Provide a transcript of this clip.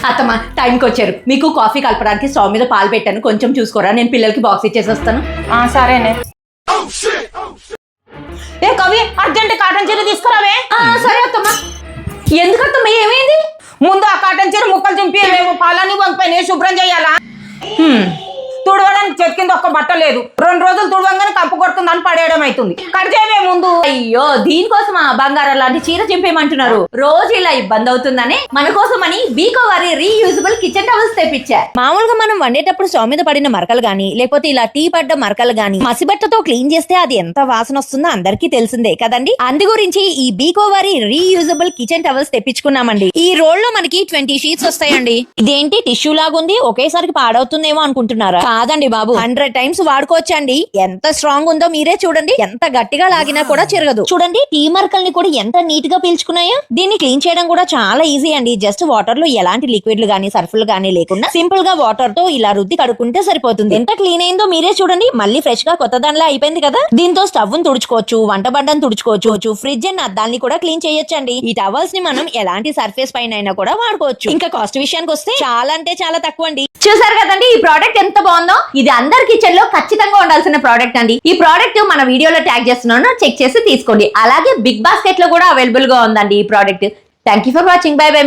అత్తమ్మ టైంకి వచ్చారు. మీకు కాఫీ కలపడానికి స్టవ్ మీద పాలు పెట్టాను, కొంచెం చూసుకోరా. నేను పిల్లలకి బాక్స్ ఇచ్చేసి వస్తాను. సరేనే. ఏ కవి, అర్జెంట్ కాటన్ చీర తీసుకురావే. సరే అత్తమ్మ. ఎందుకు అత్తమ్మ, ఏమైంది? ముందు ఆ కాటన్ చీర ముక్కలు చింపి పాలని వంగిపోయినాయి, శుభ్రం చేయాలా? తుడవడానికి చెట్టు కింద ఒక్క బట్ట లేదు. 2 రోజులు తుడవంగానే కంపు కొడుతుందని పడేయడం అవుతుంది. కట్ చేయవే ముందు. అయ్యో, దీనికోసమా బంగారం లాంటి చీర చింపేయమంటున్నారు? రోజు ఇలా ఇబ్బంది అవుతుందని మన కోసమని బీకో వారి రీయూజబుల్ కిచెన్ టవల్స్ తెప్పించా. మామూలుగా మనం వండేటప్పుడు స్టవ్ మీద పడిన మరకలు గానీ, లేకపోతే ఇలా టీ పడ్డ మరకలు గానీ మసిబట్టతో క్లీన్ చేస్తే అది ఎంత వాసన వస్తుందో అందరికీ తెలిసిందే కదండి. అందు గురించి ఈ బీకో వారి రీయూజబుల్ కిచెన్ టవల్స్ తెప్పించుకున్నామండి. ఈ రోల్ లో మనకి 20 షీట్స్ వస్తాయండి. ఇదేంటి టిష్యూ లాగుంది, ఒకేసారికి పాడవుతుందేమో అనుకుంటున్నారా? కాదండి బాబు, 100 టైమ్స్ వాడుకోవచ్చండి. ఎంత స్ట్రాంగ్ ఉందో మీరే చూడండి. ఎంత గట్టిగా లాగినా కూడా చిరగదు. చూడండి, టీ మరకల్ని కూడా ఎంత నీట్ గా పీల్చుకున్నాయో. దీన్ని క్లీన్ చేయడం కూడా చాలా ఈజీ అండి. జస్ట్ వాటర్ లో ఎలాంటి లిక్విడ్లు గానీ సర్ఫులు గానీ లేకుండా సింపుల్ గా వాటర్ తో ఇలా రుద్ది కడుక్కుంటే సరిపోతుంది. ఎంత క్లీన్ అయిందో మీరే చూడండి. మళ్ళీ ఫ్రెష్ గా కొత్త దానిలా అయిపోయింది కదా. దీంతో స్టవ్ ను తుడుచుకోవచ్చు, వంట బండను తుడుచుకోవచ్చు, ఫ్రిడ్జ్ అండ్ అద్దాల్ని కూడా క్లీన్ చేయొచ్చండి. ఈ టవల్స్ ని మనం ఎలాంటి సర్ఫేస్ పైన అయినా కూడా వాడుకోవచ్చు. ఇంకా కాస్ట్ విషయానికి వస్తే చాలా అంటే చాలా తక్కువ అండి. చూసారు కదండి ఈ ప్రోడక్ట్ ఎంత బాగుందో. ఇది అందరి కిచెన్ లో ఖచ్చితంగా ఉండాల్సిన ప్రోడక్ట్ అండి. ఈ ప్రోడక్ట్ మన వీడియోలో ట్యాగ్ చేస్తున్నాను, చెక్ చేసి తీసుకోండి. అలాగే బిగ్ బాస్కెట్ లో కూడా అవైలబుల్ గా ఉందండి ఈ product. Thank you for watching. By by.